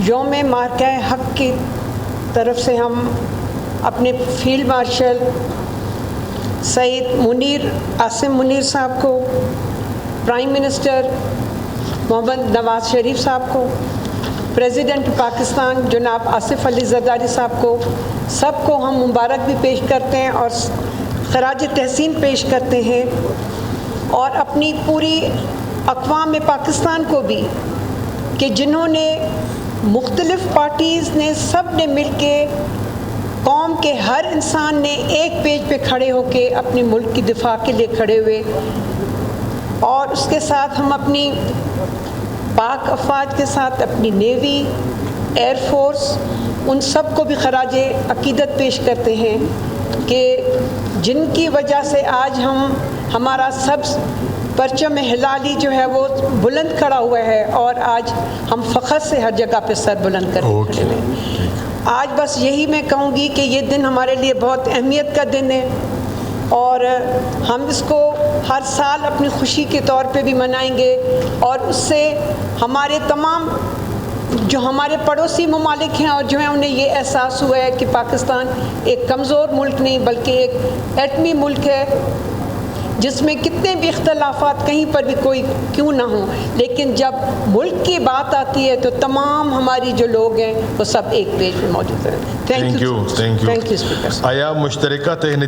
یوم مارکہ حق کی طرف سے ہم اپنے فیلڈ مارشل سعید عاصم منیر صاحب کو، پرائم منسٹر محمد نواز شریف صاحب کو، پریزیڈنٹ پاکستان جناب آصف علی زرداری صاحب کو، سب کو ہم مبارک بھی پیش کرتے ہیں اور خراج تحسین پیش کرتے ہیں، اور اپنی پوری اقوام پاکستان کو بھی کہ جنہوں نے مختلف پارٹیز نے سب نے مل کے قوم کے ہر انسان نے ایک پیج پہ کھڑے ہو کے اپنے ملک کی دفاع کے لیے کھڑے ہوئے، اور اس کے ساتھ ہم اپنی پاک افواج کے ساتھ اپنی نیوی، ایئر فورس، ان سب کو بھی خراج عقیدت پیش کرتے ہیں کہ جن کی وجہ سے آج ہمارا سب پرچم ہلالی جو ہے وہ بلند کھڑا ہوا ہے، اور آج ہم فخر سے ہر جگہ پہ سر بلند کرتے ہوئے آج بس یہی میں کہوں گی کہ یہ دن ہمارے لیے بہت اہمیت کا دن ہے، اور ہم اس کو ہر سال اپنی خوشی کے طور پہ بھی منائیں گے، اور اس سے ہمارے تمام جو ہمارے پڑوسی ممالک ہیں اور جو ہیں انہیں یہ احساس ہوا ہے کہ پاکستان ایک کمزور ملک نہیں بلکہ ایک ایٹمی ملک ہے، جس میں کتنے بھی اختلافات کہیں پر بھی کوئی کیوں نہ ہوں، لیکن جب ملک کی بات آتی ہے تو تمام ہماری جو لوگ ہیں وہ سب ایک پیج پہ موجود ہیں۔ Thank you speaker. آیا مشترکہ